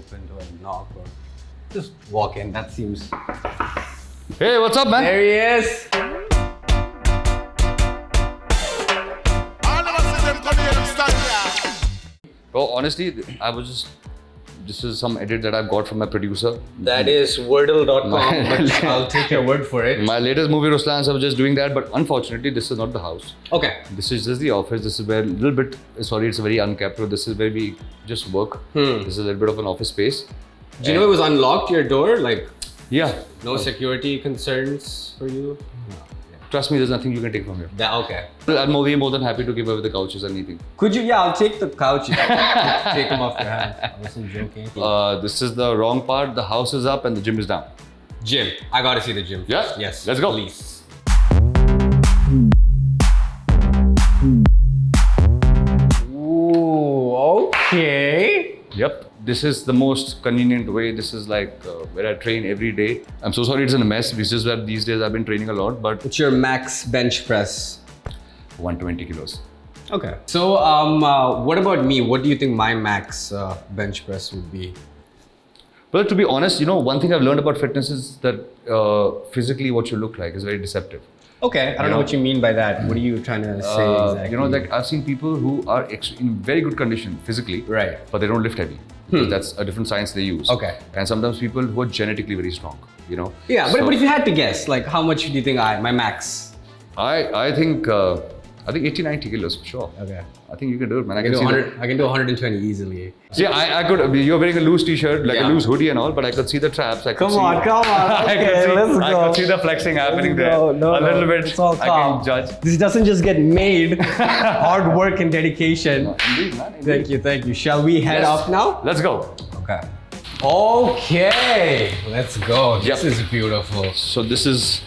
open door and knock or just walk in. That seems... Hey, what's up, man? There he is! Oh, honestly, this is some edit that I've got from my producer. That is Wordle.com, but I'll take your word for it. My latest movie, Ruslan, so I was just doing that, but unfortunately, this is not the house. Okay. This is just the office. This is where a little bit, sorry, it's very unkept, but this is where we just work. This is a little bit of an office space. Do you know it was unlocked, your door? Like, yeah. no security concerns for you? Trust me, there's nothing you can take from here. Okay. I'm more than happy to give away the couches or anything. Could you? Yeah, I'll take the couch. Take them off your hands. I wasn't joking. This is the wrong part. The house is up and the gym is down. Gym. I gotta see the gym. Yeah? Yes. Let's go. Please. Ooh, okay. Yep. This is the most convenient way. This is like where I train every day. I'm so sorry it's in a mess. This is where these days I've been training a lot, but... What's your max bench press? 120 kilos. Okay. So, what about me? What do you think my max bench press would be? Well, to be honest, you know, one thing I've learned about fitness is that physically what you look like is very deceptive. Okay, I don't know what you mean by that. What are you trying to say exactly? You know, like I've seen people who are in very good condition physically, right, but they don't lift heavy. So that's a different science they use. Okay. And sometimes people who are genetically very strong, you know. Yeah, but if you had to guess, like how much do you think my max? I think 80, 90 kilos for sure. Okay. I think you can do it, man. I can do 120 easily. See, I could. You're wearing a loose t-shirt, like a loose hoodie and all, but I could see the traps. Come on. Okay, let's go. I could see the flexing happening there. No, a little bit. It's all calm. I can judge. This doesn't just get made. Hard work and dedication. No, indeed, man. Indeed. Thank you. Shall we head off now? Let's go. Okay. Okay, let's go. This is beautiful. So this is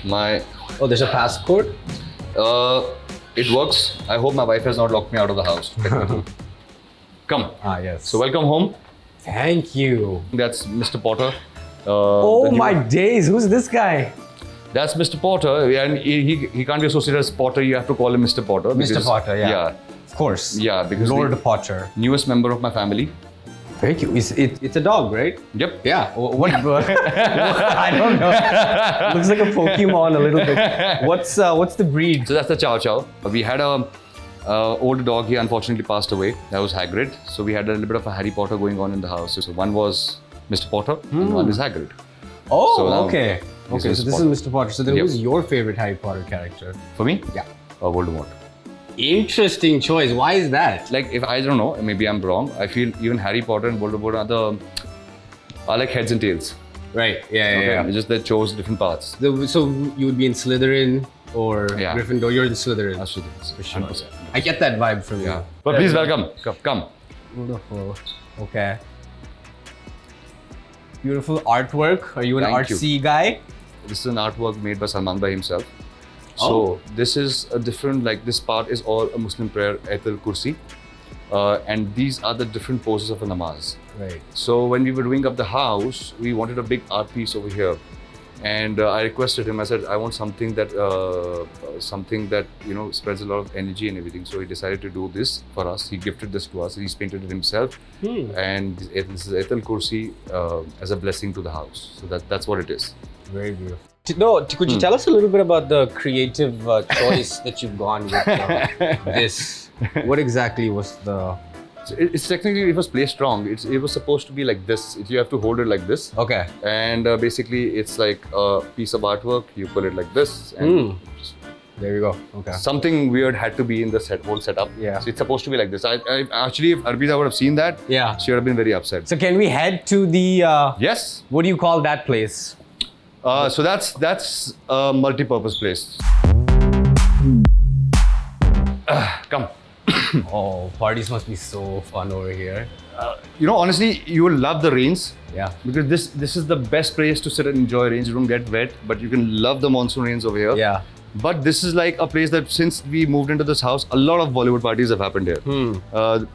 my... Oh, there's a passport? It works. I hope my wife has not locked me out of the house. Come. Ah, yes. So welcome home. Thank you. That's Mr. Potter. Oh my days, who's this guy? That's Mr. Potter, and he can't be associated as Potter. You have to call him Mr. Potter. Mr. Potter, yeah. Yeah. Of course. Yeah, because Lord Potter. Newest member of my family. Very cute. It's a dog, right? Yep. Yeah. What? I don't know. Looks like a Pokemon a little bit. What's the breed? So that's the Chow Chow. We had a old dog. He unfortunately passed away. That was Hagrid. So we had a little bit of a Harry Potter going on in the house. So one was Mr. Potter and one is Hagrid. Oh, so okay. Okay, so this is Mr. Potter. So then who's your favorite Harry Potter character? For me? Yeah. Voldemort. Interesting choice. Why is that? Like, if I don't know, maybe I'm wrong. I feel even Harry Potter and Voldemort are like heads and tails. Right. Yeah. It's just they chose different paths. So you would be in Slytherin or Gryffindor? You're in Slytherin. Slytherin, for sure. 100%. I get that vibe from you. Yeah. But please welcome. Come. Beautiful. Okay. Beautiful artwork. Are you an artsy guy? This is an artwork made by Salman Khan himself. So this is a different, like this part is all a Muslim prayer, Ayatul Kursi. And these are the different poses of a namaz. Right. So when we were doing up the house, we wanted a big art piece over here. And I requested him, I said, I want something that, you know, spreads a lot of energy and everything. So he decided to do this for us. He gifted this to us. He's painted it himself. And this is Ayatul Kursi as a blessing to the house. So that's what it is. Very beautiful. No, could you tell us a little bit about the creative choice that you've gone with this? What exactly was the... So it's technically, it was placed wrong. It was supposed to be like this. You have to hold it like this. Okay. And basically, it's like a piece of artwork. You pull it like this. And there you go. Okay. Something weird had to be in the whole setup. Yeah. So it's supposed to be like this. I actually, if Arpita would have seen that, she would have been very upset. So can we head to the... Yes. What do you call that place? So that's a multi-purpose place. Come. Oh, parties must be so fun over here. You know, honestly, you will love the rains. Yeah. Because this is the best place to sit and enjoy rains. You don't get wet, but you can love the monsoon rains over here. Yeah. But this is like a place that since we moved into this house, a lot of Bollywood parties have happened here.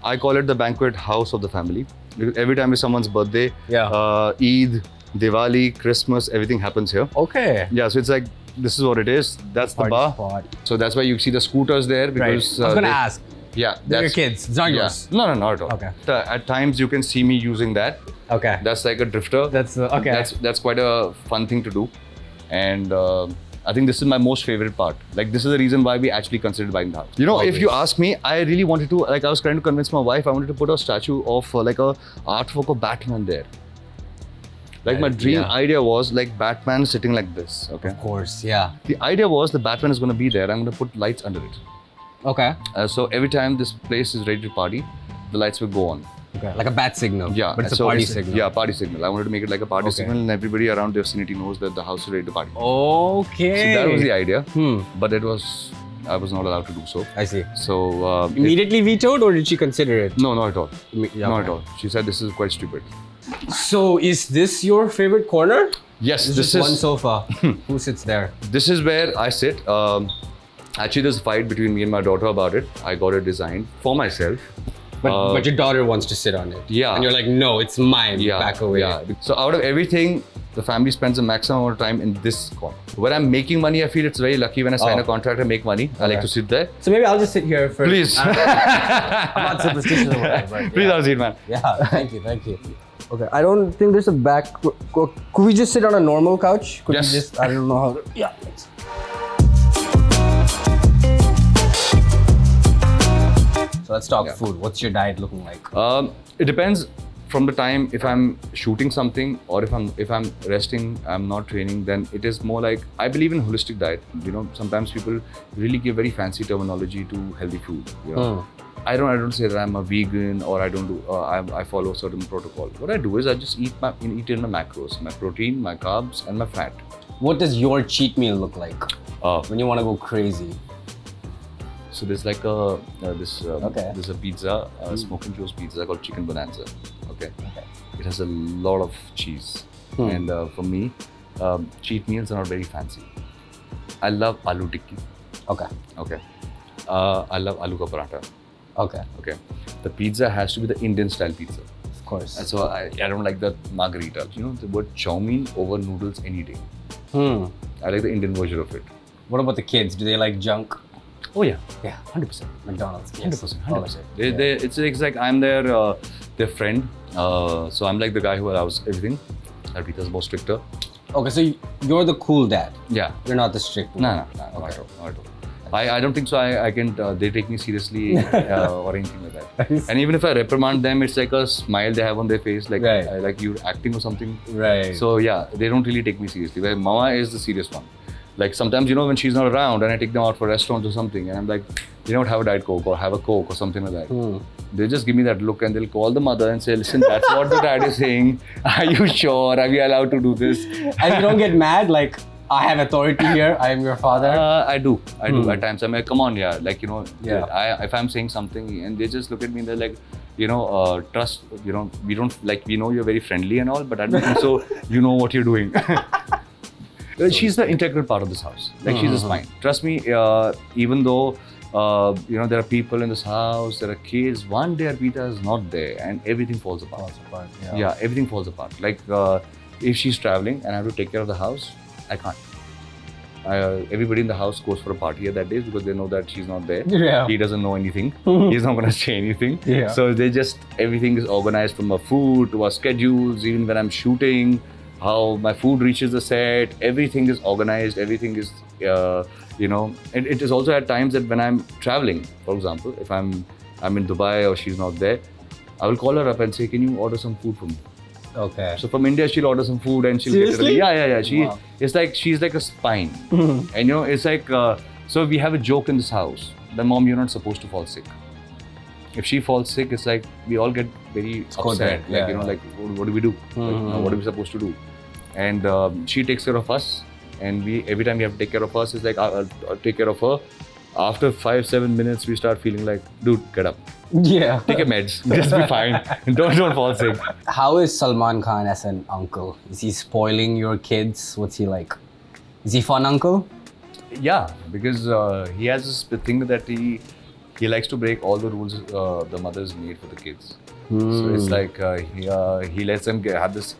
I call it the banquet house of the family. Because every time it's someone's birthday, Eid, Diwali, Christmas, everything happens here. Okay. Yeah, so it's like, this is what it is. That's the bar. Spot. So that's why you see the scooters there because... I was going to ask. Yeah, They're your kids. It's not yeah. yours. No, not at all. Okay. At times you can see me using that. Okay. That's like a drifter. That's okay. That's quite a fun thing to do, and I think this is my most favorite part. Like this is the reason why we actually considered buying the house. You know, if you ask me, I really wanted to. Like I was trying to convince my wife. I wanted to put a statue of like a artwork of Batman there. Like my dream idea was like Batman sitting like this. Okay. Of course. Yeah. The idea was the Batman is going to be there. I'm going to put lights under it. Okay. So every time this place is ready to party, the lights will go on. Okay. Like a bat signal. Yeah. But it's a party signal. Yeah, party signal. I wanted to make it like a party signal, and everybody around the vicinity knows that the house is ready to party. Okay. So that was the idea. But I was not allowed to do so. I see. So immediately vetoed, or did she consider it? No, not at all. Yeah, Not at all. She said this is quite stupid. So is this your favorite corner? Yes, This is one sofa. Who sits there? This is where I sit. Actually, there's a fight between me and my daughter about it. I got it designed for myself. But your daughter wants to sit on it. Yeah. And you're like, no, it's mine. Yeah, Back away. Yeah. So out of everything, the family spends the maximum amount of time in this corner. When I'm making money, I feel it's very lucky when I sign a contract and make money. I like to sit there. So maybe I'll just sit here for. Please. I'm not superstitious or whatever. But Please have a seat, man. Yeah. Thank you. Okay. I don't think there's a back. Could we just sit on a normal couch? Could Yes. we just? I don't know how. Yeah. So let's talk food. What's your diet looking like? It depends from the time if I'm shooting something or if I'm resting, I'm not training, then it is more like I believe in holistic diet. You know, sometimes people really give very fancy terminology to healthy food. You know, I don't say that I'm a vegan or I don't do I follow a certain protocol. What I do is I just eat in my macros, my protein, my carbs, and my fat. What does your cheat meal look like when you want to go crazy? So there's like there's a pizza, Smoking Joe's pizza called Chicken Bonanza. Okay. It has a lot of cheese, and for me, cheat meals are not very fancy. I love aloo tikki. Okay. I love aloo ka paratha. Okay. The pizza has to be the Indian style pizza. Of course. And so I don't like the margarita. You know, the word chow mein over noodles any day. I like the Indian version of it. What about the kids? Do they like junk? Oh yeah. Yeah, 100%. McDonald's. 100%. It's like I'm their friend. So I'm like the guy who allows everything. Arpita's more stricter. Okay, so you're the cool dad. Yeah. You're not the strict one. No, not at all. I don't think so. I can. They take me seriously or anything like that. And even if I reprimand them, it's like a smile they have on their face, like like you're acting or something. Right. So yeah, they don't really take me seriously. Where Mama is the serious one. Like sometimes, you know, when she's not around and I take them out for restaurants or something, and I'm like, you know what, have a Diet Coke or have a Coke or something like that. They just give me that look and they'll call the mother and say, listen, that's what the dad is saying. Are you sure? Are we allowed to do this? And you don't get mad, like, I have authority here, I am your father? I do. At times. I'm like, come on, like, you know, if I'm saying something and they just look at me and they're like, you know, trust, you know, we know you're very friendly and all, but I don't think so, you know what you're doing. She's the integral part of this house. Like, she's the spine. Trust me, even though, you know, there are people in this house, there are kids, one day Arpita is not there and everything falls apart. Yeah, everything falls apart. Like, if she's traveling and I have to take care of the house, I can't. Everybody in the house goes for a party at that day because they know that she's not there. Yeah. He doesn't know anything. He's not going to say anything. Yeah. So everything is organized from our food to our schedules, even when I'm shooting, how my food reaches the set, everything is organized, everything is, you know, and it is also at times that when I'm traveling, for example, if I'm in Dubai or she's not there, I will call her up and say, can you order some food for me? Okay. So from India, she'll order some food and she'll Seriously? get it. Yeah. It's like, she's like a spine. And you know, it's like, so we have a joke in this house. The mom, you're not supposed to fall sick. If she falls sick, it's like, we all get very upset. Like, you know, like, what do we do? Like, what are we supposed to do? And she takes care of us. And every time we have to take care of us, it's like, I'll take care of her. After 5-7 minutes, we start feeling like, dude, get up. Yeah. Take your meds. Just be fine. Don't fall sick. How is Salman Khan as an uncle? Is he spoiling your kids? What's he like? Is he fun uncle? Yeah, because he has this thing that he likes to break all the rules the mothers made for the kids. So it's like he lets them have this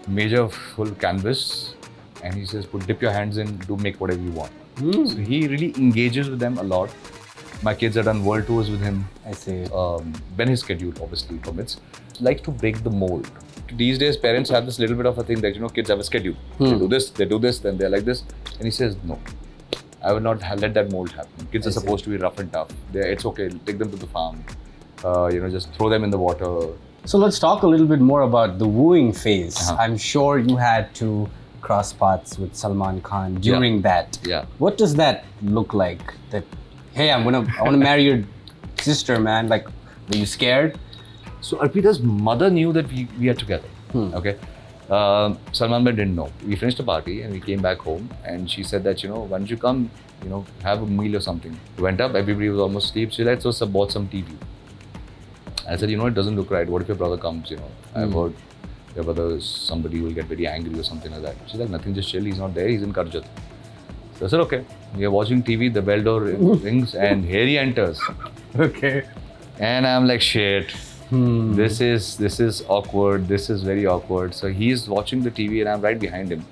major full canvas and he says, dip your hands in, make whatever you want. So he really engages with them a lot. My kids have done world tours with him. I see. When his schedule obviously permits. Like to break the mold. These days, parents have this little bit of a thing that, kids have a schedule. They do this, then they're like this. And he says, no, I will not let that mold happen. Kids are supposed to be rough and tough. It's okay, take them to the farm. Just throw them in the water. So let's talk a little bit more about the wooing phase. I'm sure you had to cross paths with Salman Khan during that. Yeah. What does that look like? That, hey, I want to marry your sister, man. Like, were you scared? So Arpita's mother knew that we are together. Okay. Salman Bhai didn't know. We finished the party and we came back home and she said that, why don't you come, have a meal or something. We went up, everybody was almost asleep. She said, so bought some TV. I said, it doesn't look right. What if your brother comes, I've heard your brother, somebody will get very angry or something like that. She's like, nothing, just chill. He's not there. He's in Karjat. So I said, okay. We are watching TV, the bell door rings and here he enters. Okay. And I'm like, shit. This is awkward. This is very awkward. So he's watching the TV and I'm right behind him.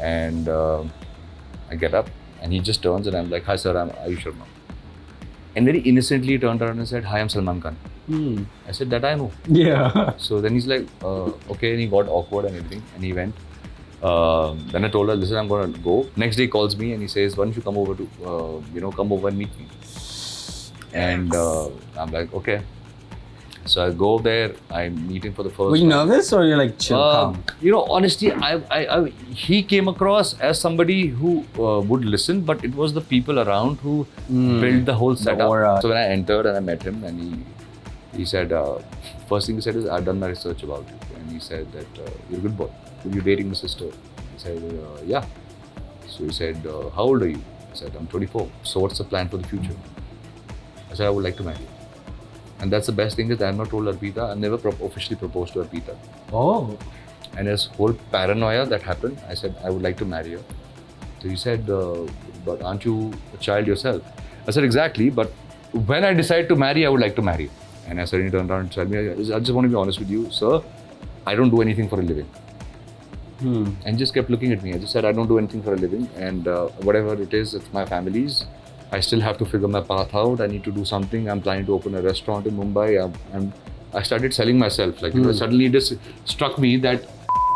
And I get up and he just turns and I'm like, hi sir, I'm Aayush Sharma. And very innocently he turned around and said, hi, I'm Salman Khan. I said, that I know. Yeah. So then he's like, okay, and he got awkward and everything and he went. Then I told her, listen, I'm going to go. Next day he calls me and he says, why don't you come over and meet me. And I'm like, okay. So I go there, I meet him for the first Were you nervous or you're like chill, calm? Honestly, he came across as somebody who would listen, but it was the people around who built the whole setup. So when I entered and I met him and he said, first thing he said is, I've done my research about you. And he said that, you're a good boy. You're dating my sister. I said, yeah. So he said, how old are you? I said, I'm 24. So what's the plan for the future? I said, I would like to marry you. And that's the best thing that I have not told Arpita. I've never officially proposed to Arpita. Oh. And his whole paranoia that happened, I said, I would like to marry her. So he said, but aren't you a child yourself? I said, exactly, but when I decide to marry, I would like to marry. And I suddenly turned around and told me, I just want to be honest with you, sir, I don't do anything for a living. And just kept looking at me. I just said, I don't do anything for a living. And whatever it is, it's my family's. I still have to figure my path out. I need to do something. I'm planning to open a restaurant in Mumbai. I started selling myself. Like suddenly it just struck me that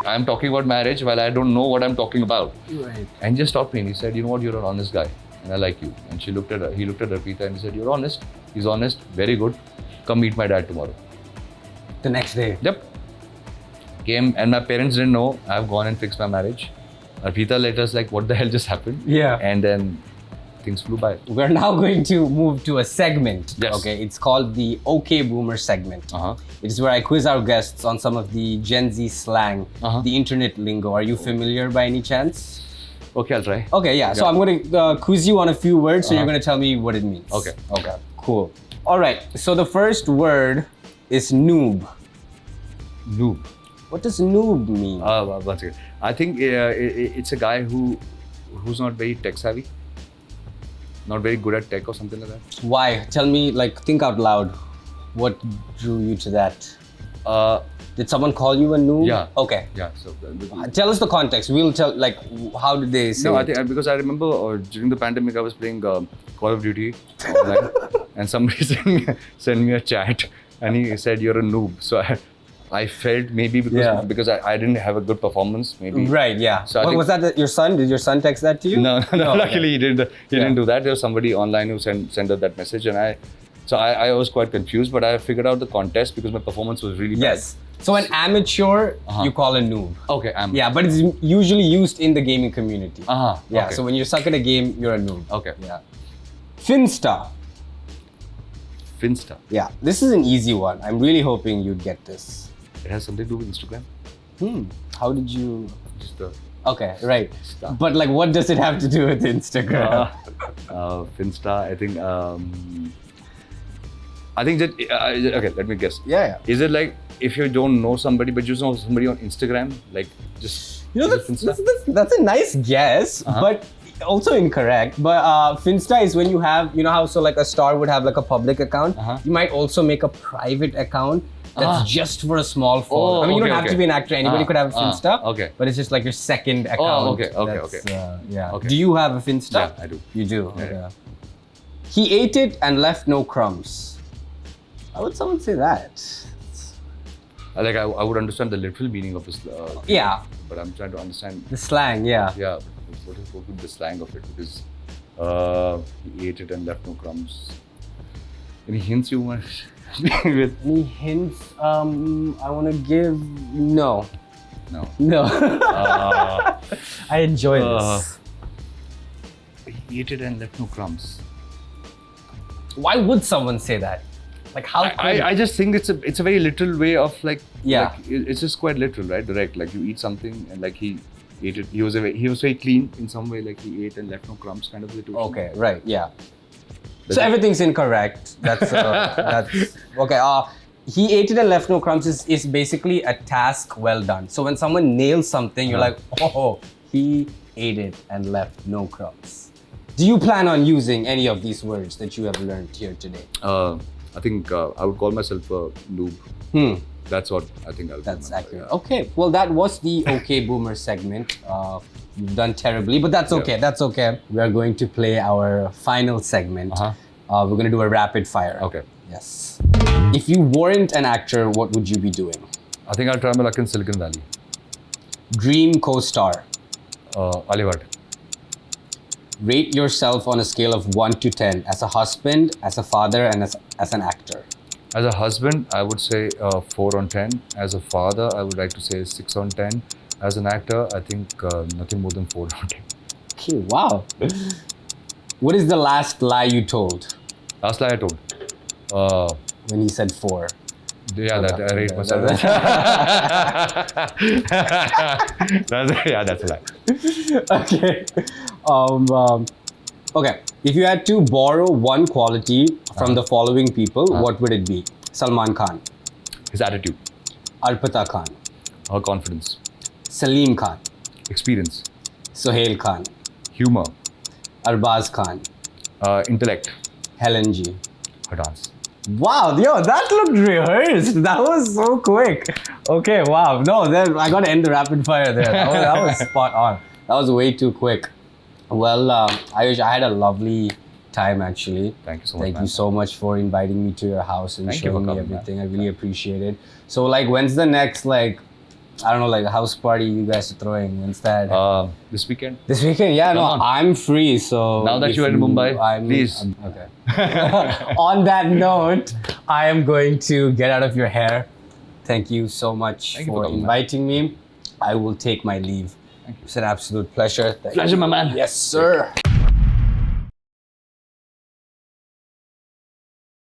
I'm talking about marriage while I don't know what I'm talking about. Right. And just stopped me and he said, you know what, you're an honest guy and I like you. And he looked at Arpita and he said, you're honest. He's honest. Very good. Come meet my dad tomorrow. The next day? Yep. Came and my parents didn't know. I've gone and fixed my marriage. Arpita let us like, what the hell just happened? Yeah. And then things flew by. We're now going to move to a segment. Yes. Okay, it's called the OK Boomer segment. It is where I quiz our guests on some of the Gen Z slang, the internet lingo. Are you familiar by any chance? Okay, I'll try. Okay, yeah. So I'm going to quiz you on a few words, so you're going to tell me what it means. Okay. Okay, cool. All right. So the first word is noob. Noob. What does noob mean? One second. I think it's a guy who's not very tech savvy. Not very good at tech or something like that. Why? Tell me, like, think out loud. What drew you to that? Did someone call you a noob? Yeah. Okay. Yeah. So tell us the context. We'll tell, like, how did they say No, it? I think because I remember during the pandemic I was playing Call of Duty online and somebody sent me a chat and he said you're a noob. So I felt maybe because I didn't have a good performance maybe. Right, yeah. So was that your son? Did your son text that to you? No. Luckily he didn't do that. There was somebody online who sent us that message and I was quite confused, but I figured out the context because my performance was really bad. Yes. So an amateur, you call a noob. Okay, amateur. Yeah, but it's usually used in the gaming community. Yeah, okay. So when you suck at a game, you're a noob. Okay. Yeah. Finsta. Finsta. Yeah, this is an easy one. I'm really hoping you'd get this. It has something to do with Instagram. How did you... Just Okay, right. Insta. But like, what does it have to do with Instagram? Finsta, I think that, okay, let me guess. Yeah. Is it like, if you don't know somebody, but you know somebody on Instagram, like just... That's a nice guess, but also incorrect. But Finsta is when you have, you know how, so like a star would have like a public account. You might also make a private account that's just for a small phone. I mean, you don't have to be an actor. Anybody could have a Finsta. Okay. But it's just like your second account. Okay. Yeah. Okay. Do you have a Finsta? Yeah, I do. You do? Yeah. Okay. He ate it and left no crumbs. How would someone say that? Like I would understand the literal meaning of this. Yeah. But I'm trying to understand. The slang, yeah. Yeah. What would be the slang of it? Because he ate it and left no crumbs. Any hints you want? Any hints? I want to give no. No. No. I enjoy this. He ate it and left no crumbs. Why would someone say that? Like how? I just think it's a very literal way of like. Yeah. Like, it's just quite literal, right? Direct. Like you eat something and like he ate it. He was very clean in some way. Like he ate and left no crumbs, kind of situation. Okay. Right. Yeah. So everything's incorrect. That's okay. He ate it and left no crumbs is basically a task well done. So when someone nails something, you're like, oh, he ate it and left no crumbs. Do you plan on using any of these words that you have learned here today? I think I would call myself a noob. That's what I think I'll do. That's accurate. Yeah. Okay. Well, that was the OK Boomer segment. You've done terribly, but that's okay. Yeah. That's okay. We are going to play our final segment. We're going to do a rapid fire. Okay. Yes. If you weren't an actor, what would you be doing? I think I'll try my luck in Silicon Valley. Dream co-star. Ali Bhatt. Rate yourself on a scale of 1 to 10 as a husband, as a father, and as an actor. As a husband, I would say 4 on 10. As a father, I would like to say 6 on 10. As an actor, I think nothing more than 4 on 10. Okay, wow. What is the last lie you told? Last lie I told? When he said 4. Yeah, that I rate myself. That's a lie. Okay. Okay. If you had to borrow one quality from the following people, what would it be? Salman Khan. His attitude. Arpita Khan. Her confidence. Salim Khan. Experience. Sohail Khan. Humor. Arbaz Khan. Intellect. Helen G. Her dance. Wow, yo, that looked rehearsed. That was so quick. Okay, wow. No, then I got to end the rapid fire there. That was spot on. That was way too quick. Well, Aayush, I had a lovely time actually. Thank you so much. Thank you so much for inviting me to your house and showing me everything. I really appreciate it. So, like, when's the next, like, I don't know, like a house party you guys are throwing? When's that? This weekend. This weekend? Yeah, no, I'm free. So now that you're in Mumbai, please. Okay. On that note, I am going to get out of your hair. Thank you so much for inviting me. I will take my leave. Thank you. It's an absolute pleasure. Pleasure, my man. Yes, sir.